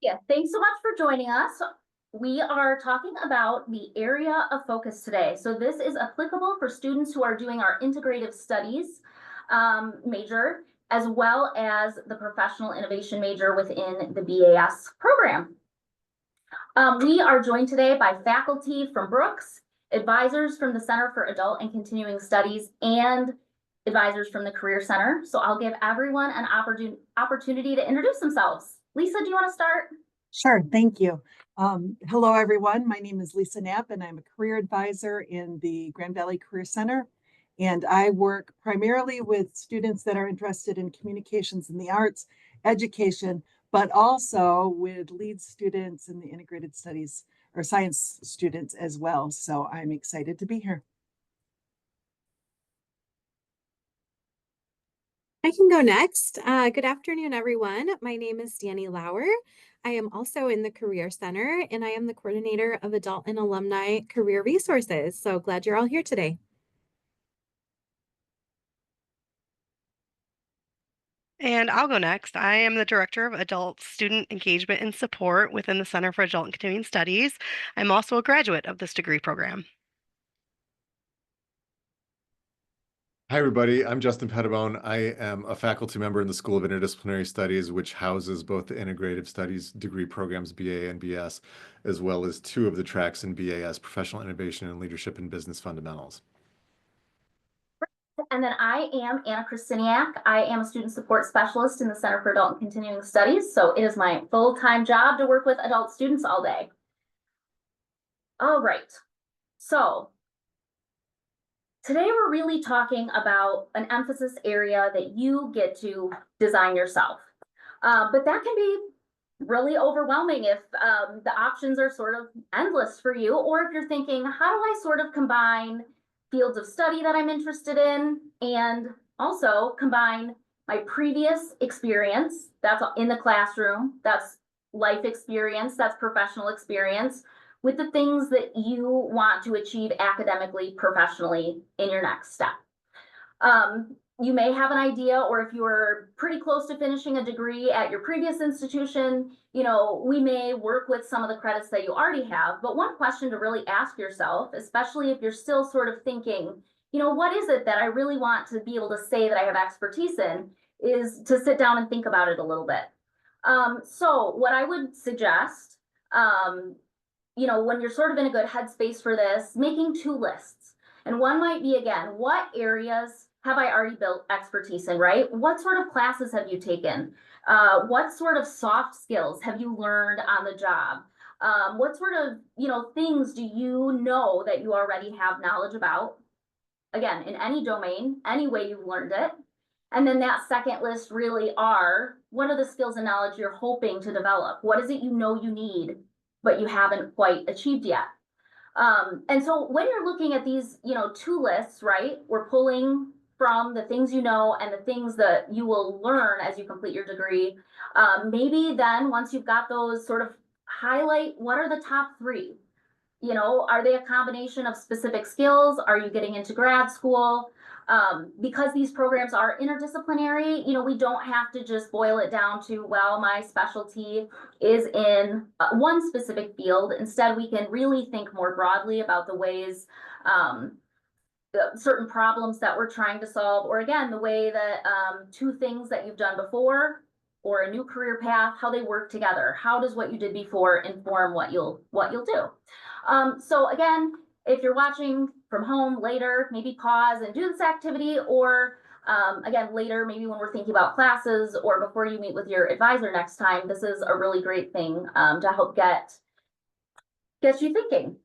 Yeah, thanks so much for joining us. We are talking about the area of focus today. So this is applicable for students who are doing our integrative studies major, as well as the professional innovation major within the BAS program. We are joined today by faculty from Brooks, advisors from the Center for Adult and Continuing Studies, and advisors from the Career Center. So I'll give everyone an opportunity to introduce themselves. Lisa, do you want to start? Sure, thank you. Hello, everyone. My name is Lisa Knapp, and I'm a career advisor in the Grand Valley Career Center. And I work primarily with students that are interested in communications and the arts, education, but also with lead students in the integrated studies or science students as well. So I'm excited to be here. I can go next. Good afternoon, everyone. My name is Danny Lauer. I am also in the Career Center, and I am the coordinator of Adult and Alumni Career Resources. So glad you're all here today. And I'll go next. I am the Director of Adult Student Engagement and Support within the Center for Adult and Continuing Studies. I'm also a graduate of this degree program. Hi, everybody. I'm Justin Pettibone. I am a faculty member in the School of Interdisciplinary Studies, which houses both the Integrative Studies degree programs, BA and BS, as well as two of the tracks in BAS, Professional Innovation and Leadership and Business Fundamentals. And then I am Anna Kristiniak. I am a student support specialist in the Center for Adult and Continuing Studies. So it is my full-time job to work with adult students all day. All right. So today we're really talking about an emphasis area that you get to design yourself. But that can be really overwhelming if the options are sort of endless for you, or if you're thinking, how do I sort of combine fields of study that I'm interested in and also combine my previous experience, that's in the classroom, that's life experience, that's professional experience, with the things that you want to achieve academically, professionally in your next step. You may have an idea, or if you are pretty close to finishing a degree at your previous institution, we may work with some of the credits that you already have. But one question to really ask yourself, especially if you're still sort of thinking, what is it that I really want to be able to say that I have expertise in, is to sit down and think about it a little bit. So what I would suggest, when you're sort of in a good headspace for this, making two lists. And one might be, again, what areas have I already built expertise in, right? What sort of classes have you taken? What sort of soft skills have you learned on the job? What sort of, things do you know that you already have knowledge about? Again, in any domain, any way you've learned it. And then that second list really are, what are the skills and knowledge you're hoping to develop? What is it you know you need, but you haven't quite achieved yet? And so when you're looking at these, two lists, right, we're pulling from the things you know and the things that you will learn as you complete your degree. Maybe then once you've got those, sort of highlight what are the top three. Are they a combination of specific skills? Are you getting into grad school? Because these programs are interdisciplinary, we don't have to just boil it down to, well, my specialty is in one specific field. Instead, we can really think more broadly about the ways certain problems that we're trying to solve, or again, the way that two things that you've done before or a new career path, how they work together. How does what you did before inform what you'll do? So again, if you're watching from home later, maybe pause and do this activity, or again, later, maybe when we're thinking about classes or before you meet with your advisor next time, this is a really great thing to help get you thinking.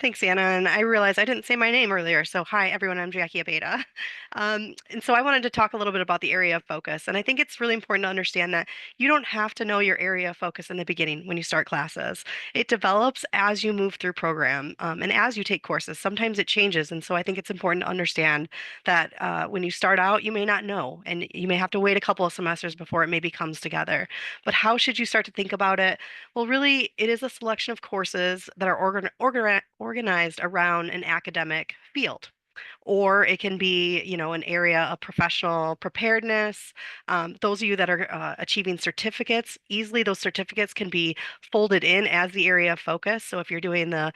Thanks, Anna. And I realized I didn't say my name earlier. So hi, everyone. I'm Jackie Abeda. And so I wanted to talk a little bit about the area of focus. And I think it's really important to understand that you don't have to know your area of focus in the beginning when you start classes. It develops as you move through program and as you take courses. Sometimes it changes. And so I think it's important to understand that when you start out, you may not know, and you may have to wait a couple of semesters before it maybe comes together. But how should you start to think about it? Well, really, it is a selection of courses that are organized around an academic field. or it can be, you know, an area of professional preparedness. Those of you that are achieving certificates, easily those certificates can be folded in as the area of focus. So if you're doing uh,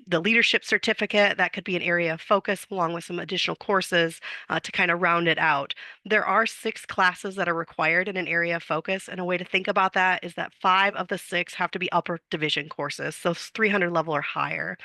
the leadership certificate, that could be an area of focus along with some additional courses to kind of round it out. There are 6 classes that are required in an area of focus, and a way to think about that is that 5 of the 6 have to be upper division courses, so 300 level or higher.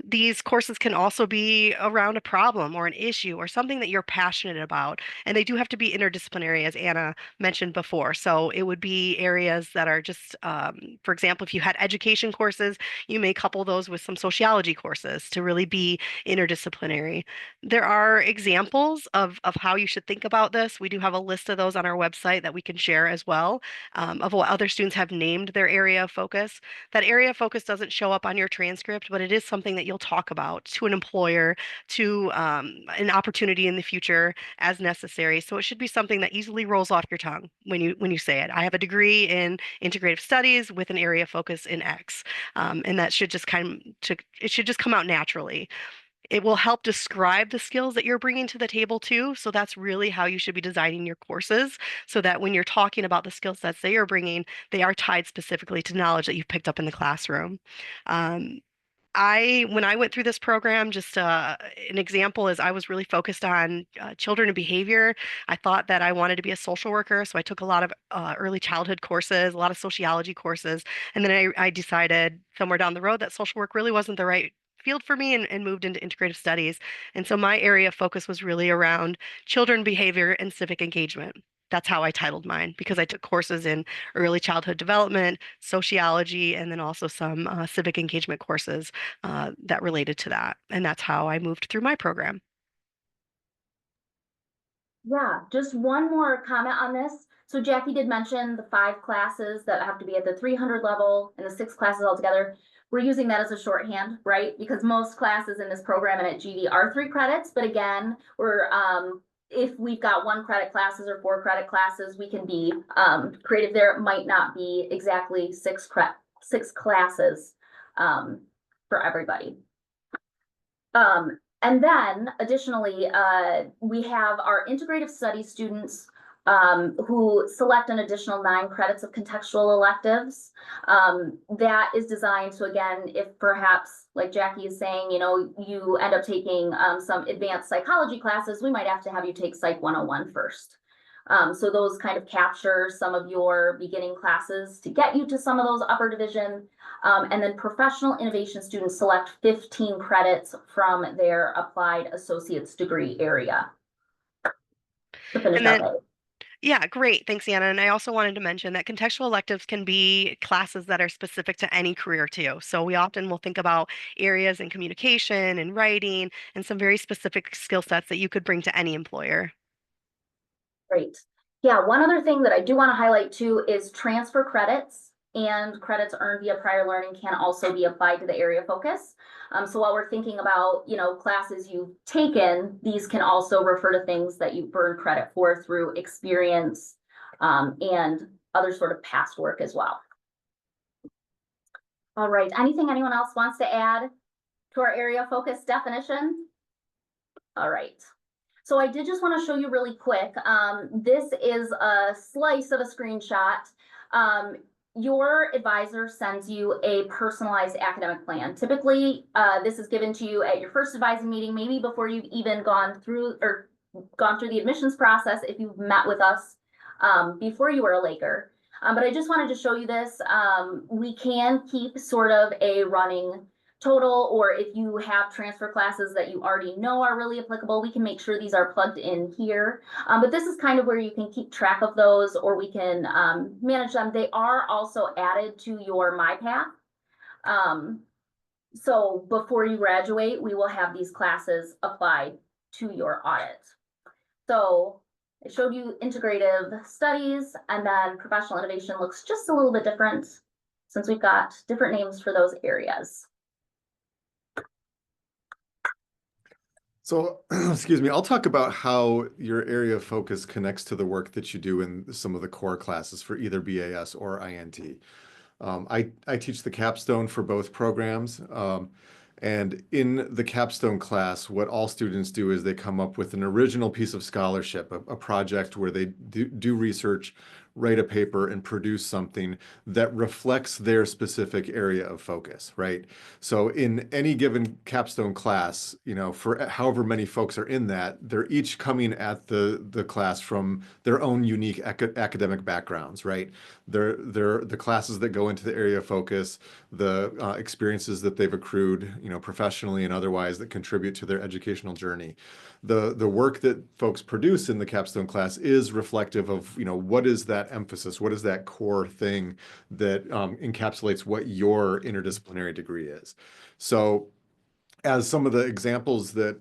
These courses can also be around a problem or an issue or something that you're passionate about. And they do have to be interdisciplinary, as Anna mentioned before. So it would be areas that are just, for example, if you had education courses, you may couple those with some sociology courses to really be interdisciplinary. There are examples of how you should think about this. We do have a list of those on our website that we can share as well, of what other students have named their area of focus. That area of focus doesn't show up on your transcript, but it is something that you'll talk about to an employer, to an opportunity in the future as necessary. So it should be something that easily rolls off your tongue when you say it. I have a degree in integrative studies with an area of focus in X, and that should just it should just come out naturally. It will help describe the skills that you're bringing to the table too. So that's really how you should be designing your courses, so that when you're talking about the skill sets that you're bringing, they are tied specifically to knowledge that you've picked up in the classroom. Um, when I went through this program, just an example is I was really focused on children and behavior. I thought that I wanted to be a social worker, so I took a lot of early childhood courses, a lot of sociology courses, and then I decided somewhere down the road that social work really wasn't the right field for me, and moved into integrative studies. And so my area of focus was really around children behavior and civic engagement. That's how I titled mine, because I took courses in early childhood development, sociology, and then also some civic engagement courses that related to that. And that's how I moved through my program. Yeah, just one more comment on this. So Jackie did mention the 5 classes that have to be at the 300 level and the 6 classes altogether. We're using that as a shorthand, right? Because most classes in this program and at GD are 3 credits, but again, we're if we've got 1 credit classes or 4 credit classes, we can be creative there. It might not be exactly 6 classes for everybody. And then additionally, we have our integrative studies students who select an additional 9 credits of contextual electives. That is designed so again, if perhaps, like Jackie is saying, you know, you end up taking some advanced psychology classes, we might have to have you take Psych 101 first. So those kind of capture some of your beginning classes to get you to some of those upper division. And then professional innovation students select 15 credits from their applied associate's degree area. To finish And then, up. yeah, great. Thanks, Anna. And I also wanted to mention that contextual electives can be classes that are specific to any career too. So we often will think about areas in communication and writing and some very specific skill sets that you could bring to any employer. Great. Yeah, one other thing that I do want to highlight too is transfer credits and credits earned via prior learning can also be applied to the area of focus. So while we're thinking about, you know, classes you've taken, these can also refer to things that you've earned credit for through experience and other sort of past work as well. All right, anything anyone else wants to add to our area of focus definition? All right. So I did just want to show you really quick. This is a slice of a screenshot. Your advisor sends you a personalized academic plan. Typically, this is given to you at your first advising meeting, maybe before you've even gone through the admissions process if you've met with us before you were a Laker. But I just wanted to show you this. We can keep sort of a running total, or if you have transfer classes that you already know are really applicable, we can make sure these are plugged in here. But this is kind of where you can keep track of those, or we can manage them. They are also added to your MyPath. So before you graduate, we will have these classes applied to your audit. So I showed you integrative studies, and then professional innovation looks just a little bit different since we've got different names for those areas. So, excuse me, I'll talk about how your area of focus connects to the work that you do in some of the core classes for either BAS or INT. I teach the capstone for both programs. And in the capstone class, what all students do is they come up with an original piece of scholarship, a project where they do research, write a paper, and produce something that reflects their specific area of focus, right? So in any given capstone class, you know, for however many folks are in that, they're each coming at the class from their own unique academic backgrounds, right? They're the classes that go into the area of focus, the experiences that they've accrued, you know, professionally and otherwise that contribute to their educational journey. The work that folks produce in the capstone class is reflective of, you know, what is that emphasis? What is that core thing that encapsulates what your interdisciplinary degree is? So as some of the examples that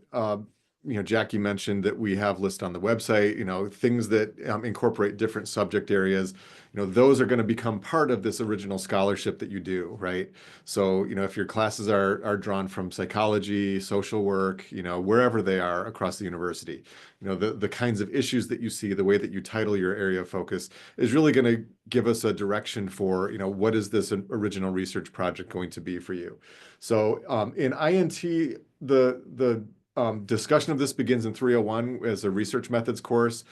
you know, Jackie mentioned that we have listed on the website, you know, things that incorporate different subject areas, you know, those are going to become part of this original scholarship that you do, right? So, you know, if your classes are drawn from psychology, social work, you know, wherever they are across the university, you know, the kinds of issues that you see, the way that you title your area of focus is really going to give us a direction for, you know, what is this original research project going to be for you? So in INT, the discussion of this begins in 301 as a research methods course.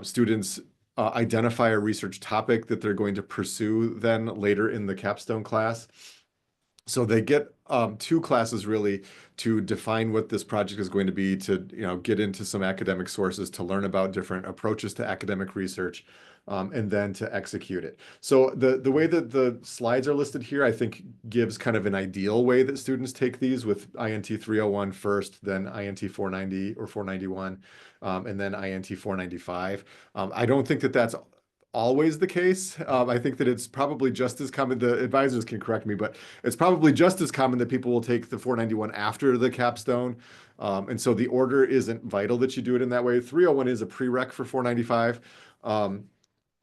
Students identify a research topic that they're going to pursue then later in the capstone class. So they get 2 classes really to define what this project is going to be, to, you know, get into some academic sources, to learn about different approaches to academic research, and then to execute it. So the way that the slides are listed here, I think gives kind of an ideal way that students take these, with INT 301 first, then INT 490 or 491, and then INT 495. I don't think that that's always the case. I think that it's probably just as common, the advisors can correct me, but it's probably just as common that people will take the 491 after the capstone. And so the order isn't vital that you do it in that way. 301 is a prereq for 495.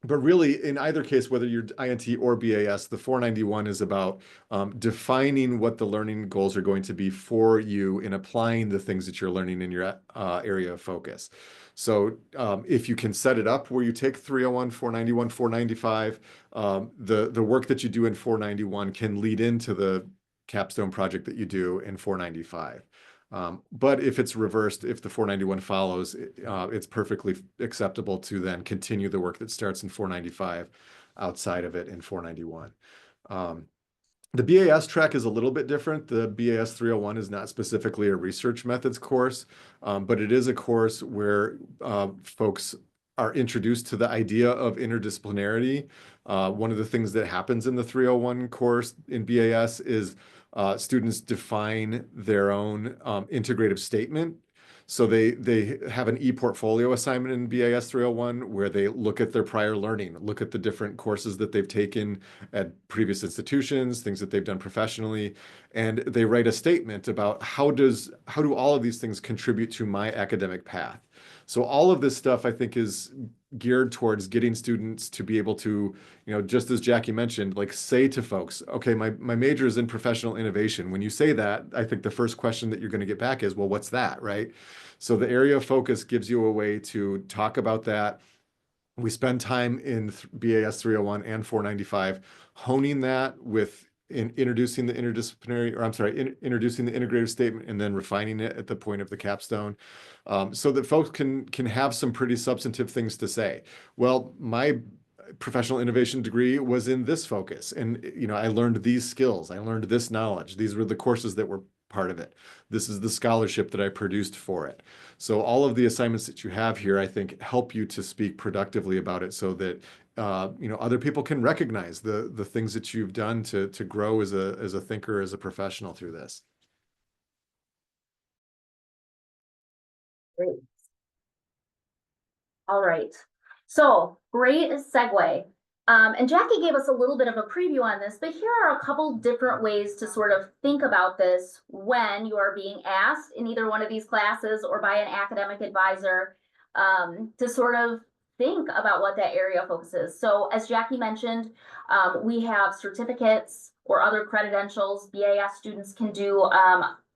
But really, in either case, whether you're INT or BAS, the 491 is about defining what the learning goals are going to be for you in applying the things that you're learning in your area of focus. So if you can set it up where you take 301, 491, 495, the work that you do in 491 can lead into the capstone project that you do in 495. But if it's reversed, if the 491 follows, it's perfectly acceptable to then continue the work that starts in 495 outside of it in 491. The BAS track is a little bit different. The BAS 301 is not specifically a research methods course, but it is a course where folks are introduced to the idea of interdisciplinarity. One of the things that happens in the 301 course in BAS is students define their own integrative statement. So they have an e-portfolio assignment in BAS 301 where they look at their prior learning, look at the different courses that they've taken at previous institutions, things that they've done professionally, and they write a statement about how do all of these things contribute to my academic path. So all of this stuff, I think, is geared towards getting students to be able to, you know, just as Jackie mentioned, like say to folks, okay, my major is in professional innovation. When you say that, I think the first question that you're going to get back is, well, what's that, right? So the area of focus gives you a way to talk about that. We spend time in BAS 301 and 495 honing that with introducing the interdisciplinary, or I'm sorry, introducing the integrative statement and then refining it at the point of the capstone, so that folks can have some pretty substantive things to say. Well, my professional innovation degree was in this focus, and you know, I learned these skills, I learned this knowledge. These were the courses that were part of it. This is the scholarship that I produced for it. So all of the assignments that you have here, I think, help you to speak productively about it, so that you know, other people can recognize the things that you've done to grow as a thinker, as a professional through this. Great. All right, so great segue. And Jackie gave us a little bit of a preview on this, but here are a couple different ways to sort of think about this when you are being asked in either one of these classes or by an academic advisor to sort of think about what that area of focus is. So as Jackie mentioned, we have certificates or other credentials. BAS students can do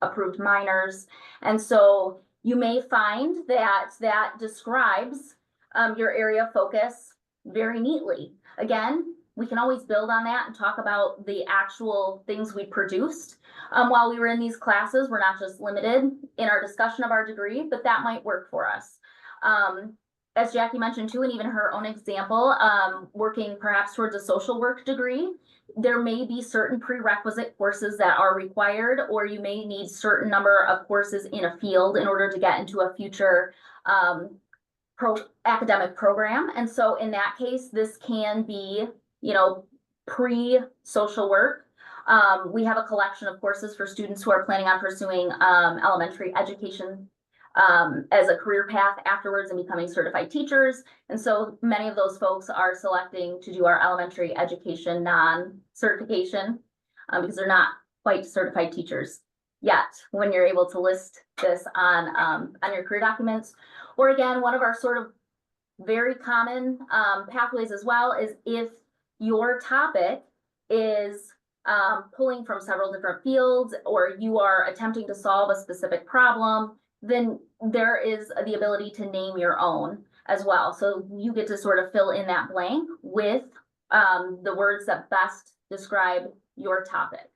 approved minors. And so you may find that that describes your area of focus very neatly. Again, we can always build on that and talk about the actual things we produced. While we were in these classes, we're not just limited in our discussion of our degree, but that might work for us. As Jackie mentioned too, and even her own example, working perhaps towards a social work degree, there may be certain prerequisite courses that are required, or you may need certain number of courses in a field in order to get into a future academic program. And so in that case, this can be, you know, pre-social work. We have a collection of courses for students who are planning on pursuing elementary education as a career path afterwards and becoming certified teachers. And so many of those folks are selecting to do our elementary education non-certification because they're not quite certified teachers yet when you're able to list this on your career documents. Or again, one of our sort of very common pathways as well is if your topic is pulling from several different fields, or you are attempting to solve a specific problem, then there is the ability to name your own as well. So you get to sort of fill in that blank with the words that best describe your topic.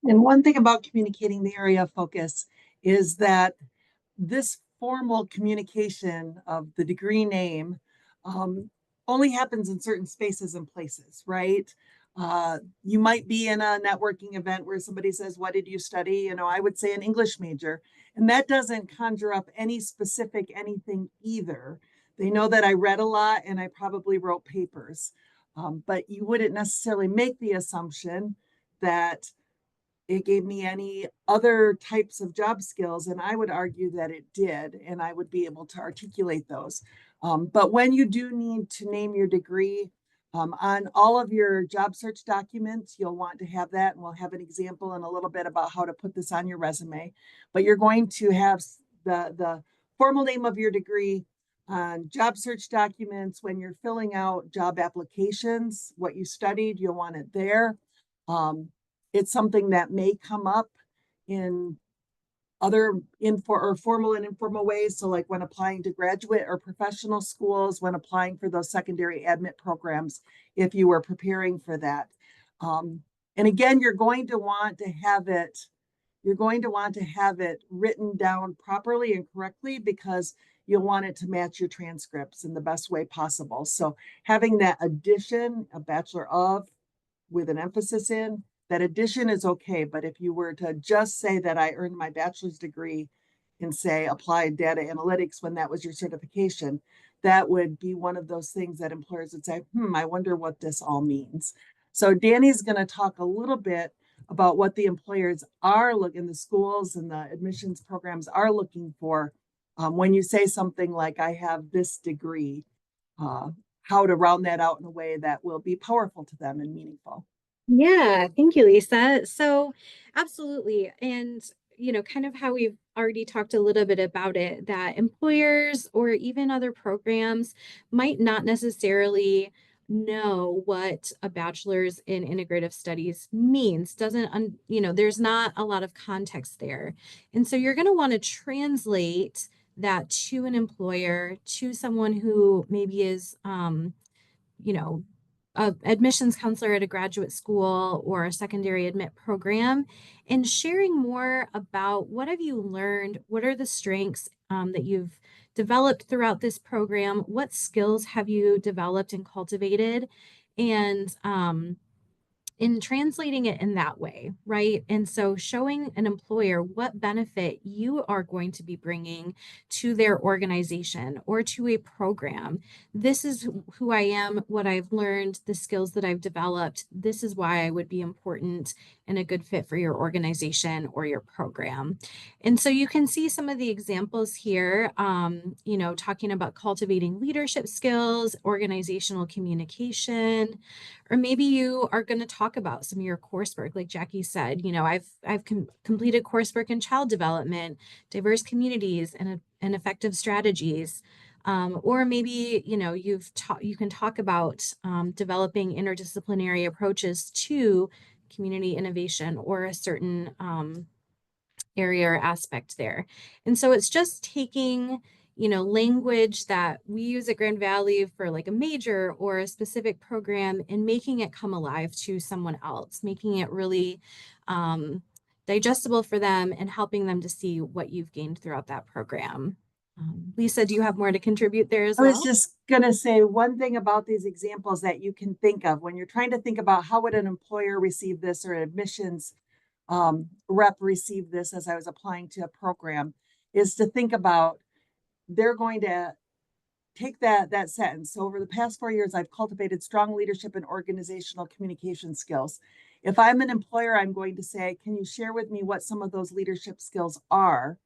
And one thing about communicating the area of focus is that this formal communication of the degree name only happens in certain spaces and places, right? You might be in a networking event where somebody says, what did you study? You know, I would say an English major, and that doesn't conjure up any specific anything either. They know that I read a lot and I probably wrote papers, but you wouldn't necessarily make the assumption that it gave me any other types of job skills, and I would argue that it did, and I would be able to articulate those. But when you do need to name your degree, on all of your job search documents, you'll want to have that, and we'll have an example in a little bit about how to put this on your resume. But you're going to have the formal name of your degree on job search documents. When you're filling out job applications, what you studied, you'll want it there. It's something that may come up in other formal and informal ways. So like when applying to graduate or professional schools, when applying for those secondary admit programs, if you were preparing for that. And again, you're going to want to have it written down properly and correctly, because you'll want it to match your transcripts in the best way possible. So having that addition, a bachelor of, with an emphasis in, that addition is okay. But if you were to just say that I earned my bachelor's degree in, say, applied data analytics when that was your certification, that would be one of those things that employers would say, I wonder what this all means. So Danny's going to talk a little bit about what the employers are looking, the schools and the admissions programs are looking for when you say something like, I have this degree, how to round that out in a way that will be powerful to them and meaningful. Yeah, thank you, Lisa. So absolutely. And, you know, kind of how we've already talked a little bit about it, that employers or even other programs might not necessarily know what a bachelor's in integrative studies means. There's not a lot of context there. And so you're going to want to translate that to an employer, to someone who maybe is, a admissions counselor at a graduate school or a secondary admit program, and sharing more about what have you learned, what are the strengths that you've developed throughout this program, what skills have you developed and cultivated, and in translating it in that way, right? And so showing an employer what benefit you are going to be bringing to their organization or to a program. This is who I am, what I've learned, the skills that I've developed. This is why I would be important and a good fit for your organization or your program. And so you can see some of the examples here, talking about cultivating leadership skills, organizational communication, or maybe you are going to talk about some of your coursework. Like Jackie said, I've completed coursework in child development, diverse communities, and effective strategies. Or maybe, you can talk about developing interdisciplinary approaches to community innovation or a certain area or aspect there. And so it's just taking language that we use at Grand Valley for like a major or a specific program and making it come alive to someone else, making it really digestible for them and helping them to see what you've gained throughout that program. Lisa, do you have more to contribute there as I well? was just going to say one thing about these examples that you can think of when you're trying to think about how would an employer receive this or an admissions rep receive this as I was applying to a program, is to think about they're going to take that sentence. So over the past 4 years, I've cultivated strong leadership and organizational communication skills. If I'm an employer, I'm going to say, can you share with me what some of those leadership skills are?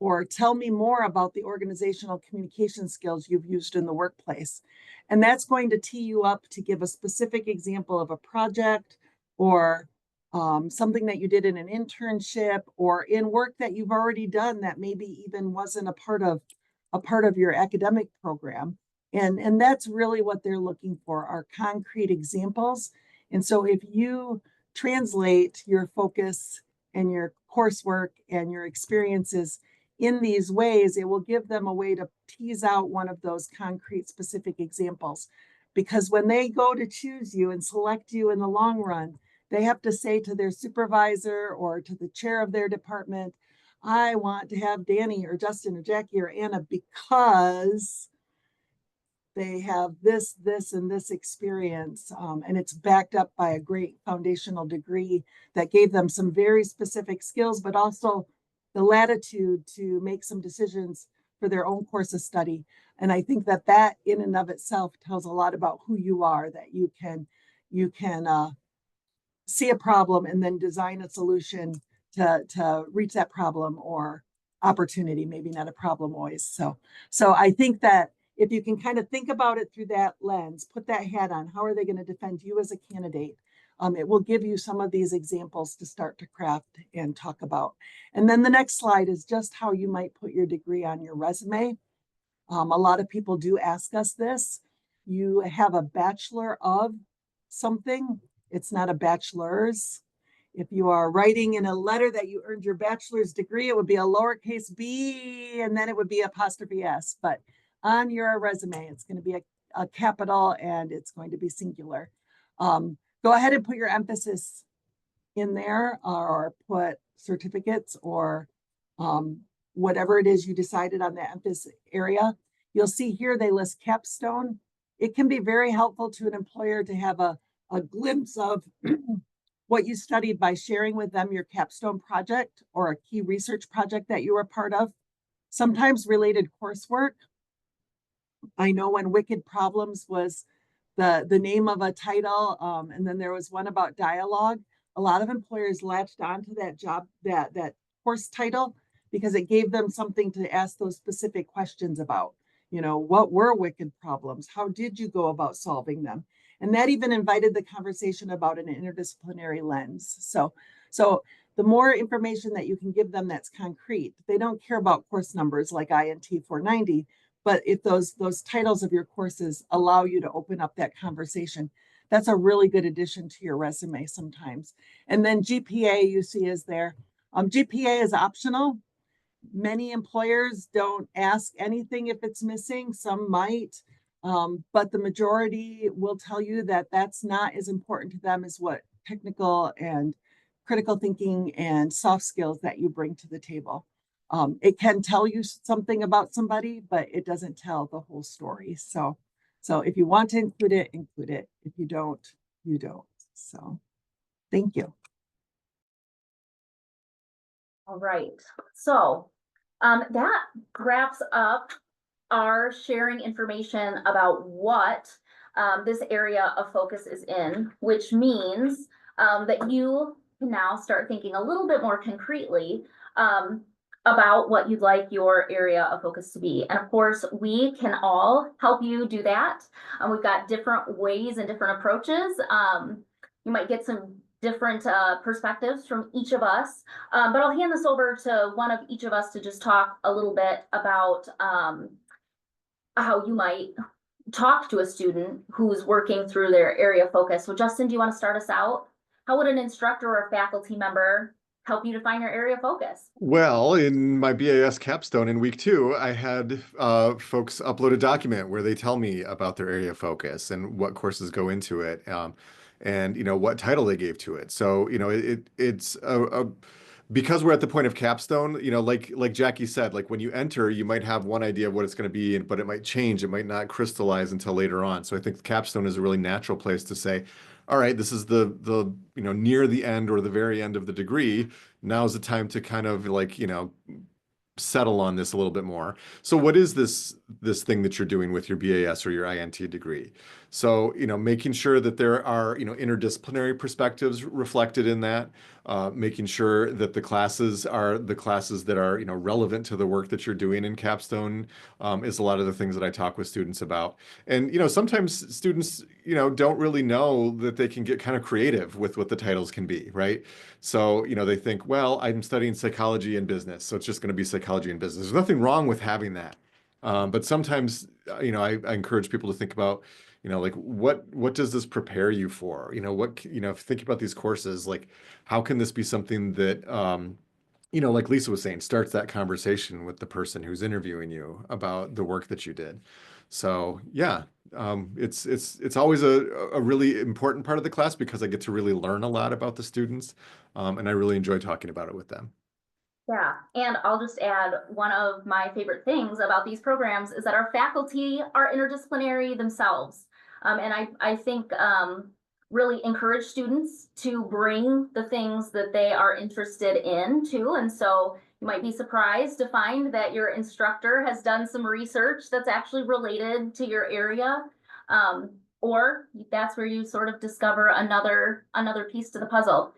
Or tell me more about the organizational communication skills you've used in the workplace. And that's going to tee you up to give a specific example of a project or something that you did in an internship or in work that you've already done that maybe even wasn't a part of your academic program. And that's really what they're looking for, are concrete examples. And so if you translate your focus and your coursework and your experiences in these ways, it will give them a way to tease out one of those concrete specific examples. Because when they go to choose you and select you in the long run, they have to say to their supervisor or to the chair of their department, I want to have Danny or Justin or Jackie or Anna because they have this, and this experience. And it's backed up by a great foundational degree that gave them some very specific skills, but also the latitude to make some decisions for their own course of study. And I think that in and of itself tells a lot about who you are, that you can see a problem and then design a solution to reach that problem or opportunity, maybe not a problem always. So I think that if you can kind of think about it through that lens, put that hat on, how are they going to defend you as a candidate? It will give you some of these examples to start to craft and talk about. And then the next slide is just how you might put your degree on your resume. A lot of people do ask us this. You have a bachelor of something. It's not a bachelor's. If you are writing in a letter that you earned your bachelor's degree, it would be a lowercase b and then it would be apostrophe s. But on your resume, it's going to be a capital and it's going to be singular. Go ahead and put your emphasis in there or put certificates or whatever it is you decided on the emphasis area. You'll see here they list capstone. It can be very helpful to an employer to have a glimpse of what you studied by sharing with them your capstone project or a key research project that you were part of. Sometimes related coursework. I know when Wicked Problems was the name of a title, and then there was one about dialogue. A lot of employers latched onto that job, that course title, because it gave them something to ask those specific questions about. What were wicked problems? How did you go about solving them? And that even invited the conversation about an interdisciplinary lens. So the more information that you can give them that's concrete, they don't care about course numbers like INT 490, but if those titles of your courses allow you to open up that conversation, that's a really good addition to your resume sometimes. And then GPA you see is there. GPA is optional. Many employers don't ask anything if it's missing. Some might, but the majority will tell you that that's not as important to them as what technical and critical thinking and soft skills that you bring to the table. It can tell you something about somebody, but it doesn't tell the whole story. So if you want to include it, include it. If you don't, you don't. So thank you. All right, so that wraps up our sharing information about what this area of focus is in, which means that you can now start thinking a little bit more concretely about what you'd like your area of focus to be. And of course, we can all help you do that. We've got different ways and different approaches. You might get some different perspectives from each of us, but I'll hand this over to one of each of us to just talk a little bit about how you might talk to a student who's working through their area of focus. So Justin, do you want to start us out? How would an instructor or a faculty member help you define your area of focus? Well, in my BAS capstone in week 2, I had folks upload a document where they tell me about their area of focus and what courses go into it, and what title they gave to it. So it's because we're at the point of capstone. Like Jackie said, like when you enter, you might have one idea of what it's going to be, but it might change. It might not crystallize until later on. So I think capstone is a really natural place to say, all right, this is the near the end or the very end of the degree. Now's the time to kind of settle on this a little bit more. So what is this thing that you're doing with your BAS or your INT degree? So, making sure that there are, interdisciplinary perspectives reflected in that, making sure that the classes are the classes that are, relevant to the work that you're doing in capstone, is a lot of the things that I talk with students about. And, sometimes students, don't really know that they can get kind of creative with what the titles can be, right? So, they think, well, I'm studying psychology and business, so it's just going to be psychology and business. There's nothing wrong with having that. But sometimes, I encourage people to think about, like what does this prepare you for? Think about these courses, like how can this be something that, like Lisa was saying, starts that conversation with the person who's interviewing you about the work that you did. So yeah, it's always a really important part of the class because I get to really learn a lot about the students, and I really enjoy talking about it with them. Yeah, and I'll just add, one of my favorite things about these programs is that our faculty are interdisciplinary themselves. And I think really encourage students to bring the things that they are interested in too. And so you might be surprised to find that your instructor has done some research that's actually related to your area. Or that's where you sort of discover another piece to the puzzle.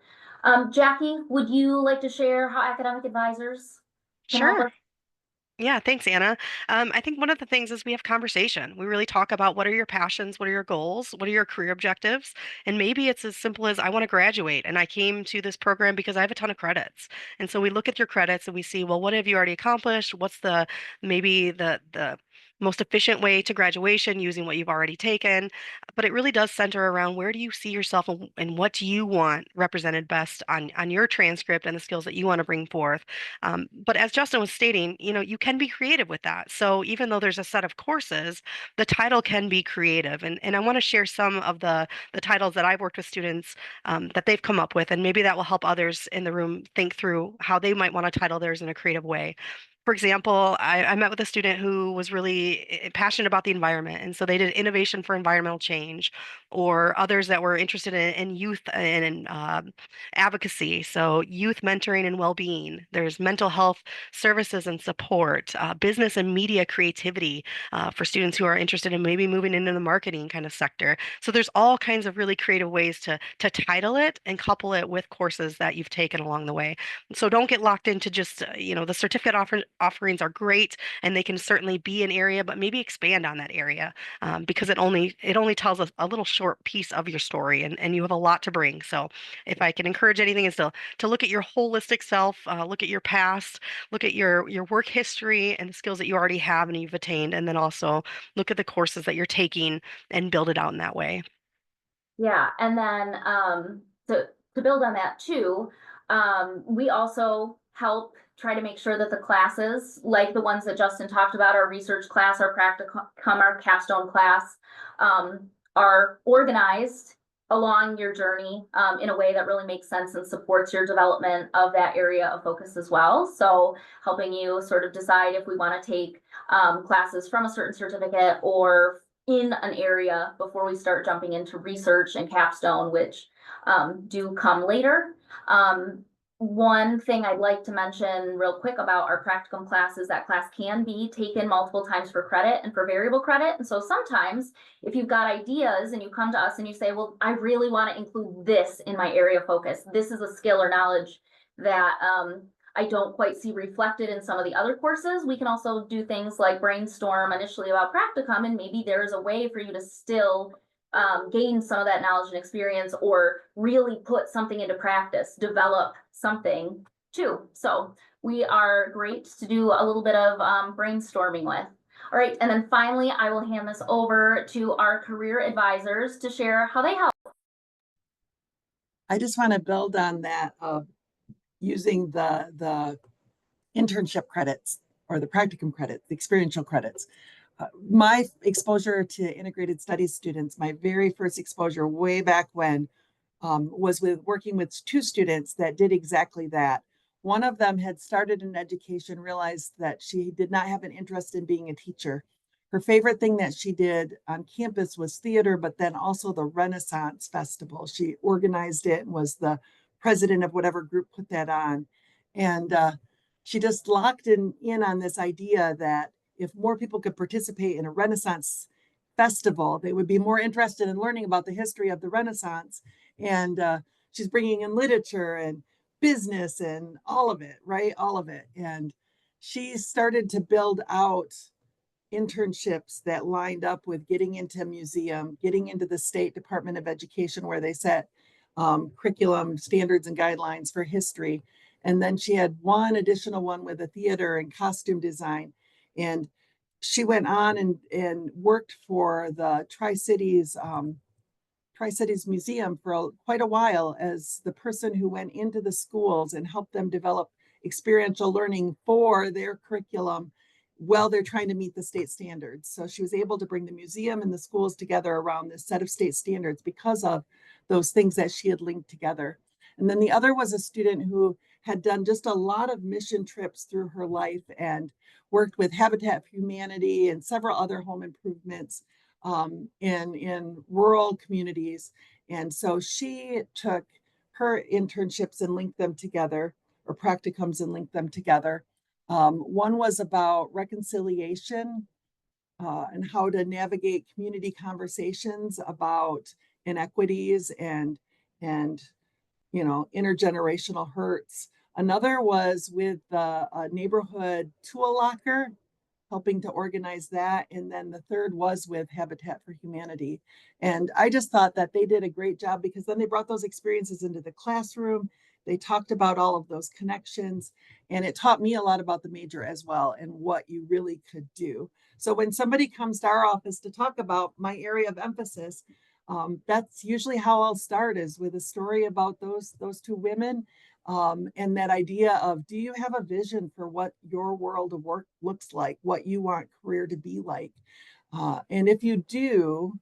Jackie, would you like to share how academic advisors can help Sure. us? Yeah, thanks, Anna. I think one of the things is we have conversation. We really talk about what are your passions, what are your goals, what are your career objectives, and maybe it's as simple as I want to graduate and I came to this program because I have a ton of credits. And so we look at your credits and we see, well, what have you already accomplished? What's maybe the most efficient way to graduation using what you've already taken? But it really does center around where do you see yourself and what do you want represented best on your transcript and the skills that you want to bring forth. But as Justin was stating, you can be creative with that. So even though there's a set of courses, the title can be creative. And I want to share some of the titles that I've worked with students that they've come up with, and maybe that will help others in the room think through how they might want to title theirs in a creative way. For example, I met with a student who was really passionate about the environment. And so they did innovation for environmental change, or others that were interested in youth and in advocacy. So youth mentoring and well-being. There's mental health services and support, business and media creativity for students who are interested in maybe moving into the marketing kind of sector. So there's all kinds of really creative ways to title it and couple it with courses that you've taken along the way. So don't get locked into just, the certificate offerings are great and they can certainly be an area, but maybe expand on that area because it only tells us a little short piece of your story, and you have a lot to bring. So if I can encourage anything is to look at your holistic self, look at your past, look at your work history and the skills that you already have and you've attained, and then also look at the courses that you're taking and build it out in that way. Yeah, and then to build on that too, we also help try to make sure that the classes, like the ones that Justin talked about, our research class, our practicum, our capstone class, are organized along your journey in a way that really makes sense and supports your development of that area of focus as well. So helping you sort of decide if we want to take classes from a certain certificate or in an area before we start jumping into research and capstone, which do come later. One thing I'd like to mention real quick about our practicum class is that class can be taken multiple times for credit and for variable credit. And so sometimes if you've got ideas and you come to us and you say, well, I really want to include this in my area of focus. This is a skill or knowledge that I don't quite see reflected in some of the other courses. We can also do things like brainstorm initially about practicum, and maybe there's a way for you to still gain some of that knowledge and experience, or really put something into practice, develop something too. So we are great to do a little bit of brainstorming with. All right, and then finally, I will hand this over to our career advisors to share how they help. I just want to build on that. using the internship credits or the practicum credits, the experiential credits. My exposure to integrated studies students, my very first exposure way back when, was with working with two students that did exactly that. One of them had started in education, realized that she did not have an interest in being a teacher. Her favorite thing that she did on campus was theater, but then also the Renaissance Festival. She organized it and was the president of whatever group put that on. And she just locked in on this idea that if more people could participate in a Renaissance festival, they would be more interested in learning about the history of the Renaissance. And she's bringing in literature and business and all of it, right? All of it. And she started to build out internships that lined up with getting into a museum, getting into the State Department of Education, where they set curriculum standards and guidelines for history. And then she had one additional one with a theater and costume design. And she went on and worked for the Tri-Cities Museum for quite a while as the person who went into the schools and helped them develop experiential learning for their curriculum while they're trying to meet the state standards. So she was able to bring the museum and the schools together around this set of state standards because of those things that she had linked together. And then the other was a student who had done just a lot of mission trips through her life and worked with Habitat for Humanity and several other home improvements in rural communities. And so she took her internships and linked them together, or practicums and linked them together. One was about reconciliation and how to navigate community conversations about inequities and intergenerational hurts. Another was with the neighborhood tool locker, helping to organize that. And then the third was with Habitat for Humanity. And I just thought that they did a great job because then they brought those experiences into the classroom. They talked about all of those connections, and it taught me a lot about the major as well and what you really could do. So when somebody comes to our office to talk about my area of emphasis, that's usually how I'll start, is with a story about those two women. And that idea of, do you have a vision for what your world of work looks like, what you want career to be like? And if you do,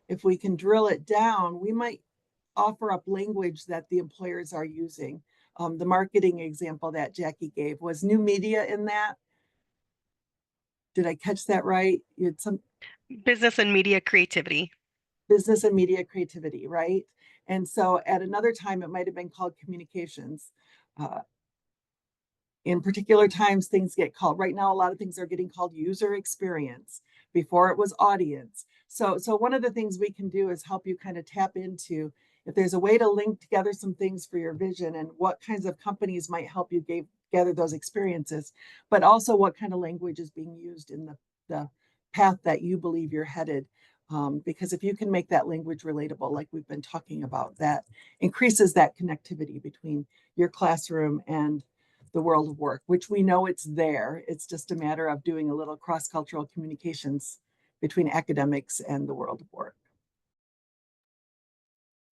if we can drill it down, we might offer up language that the employers are using. The marketing example that Jackie gave, was new media in that? Did I catch that right? You had some Business and media creativity. business and media creativity, right? And so at another time, it might have been called communications. In particular times, things get called, right now, a lot of things are getting called user experience. Before it was audience. So one of the things we can do is help you kind of tap into, if there's a way to link together some things for your vision and what kinds of companies might help you gather those experiences, but also what kind of language is being used in the path that you believe you're headed. Because if you can make that language relatable, like we've been talking about, that increases that connectivity between your classroom and the world of work, which we know it's there. It's just a matter of doing a little cross-cultural communications between academics and the world of work.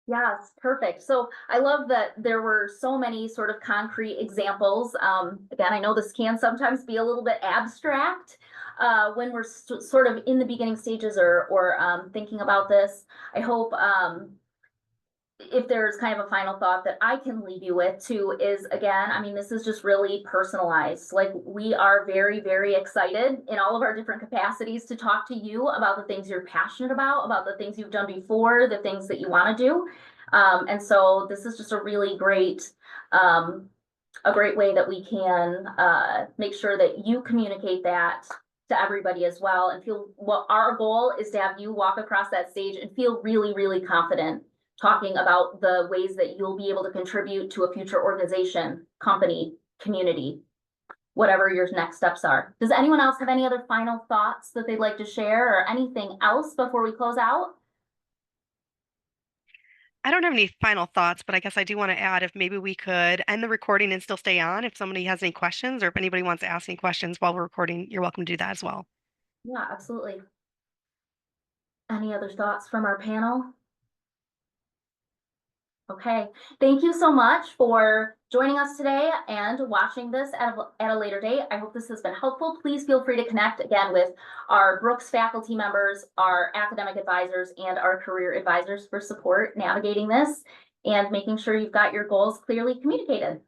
Yes, perfect. So I love that there were so many sort of concrete examples. Again, I know this can sometimes be a little bit abstract when we're sort of in the beginning stages or thinking about this. I hope if there's kind of a final thought that I can leave you with too is, again, I mean, this is just really personalized. Like, we are very, very excited in all of our different capacities to talk to you about the things you're passionate about the things you've done before, the things that you want to do. And so this is just a really great, a great way that we can make sure that you communicate that to everybody as well, and feel, what our goal is to have you walk across that stage and feel really, really confident talking about the ways that you'll be able to contribute to a future organization, company, community, whatever your next steps are. Does anyone else have any other final thoughts that they'd like to share, or anything else before we close out? I don't have any final thoughts, but I guess I do want to add, if maybe we could end the recording and still stay on. If somebody has any questions, or if anybody wants to ask any questions while we're recording, you're welcome to do that as well. Yeah, absolutely. Any other thoughts from our panel? Okay, thank you so much for joining us today and watching this at a later date. I hope this has been helpful. Please feel free to connect again with our Brooks faculty members, our academic advisors, and our career advisors for support navigating this and making sure you've got your goals clearly communicated.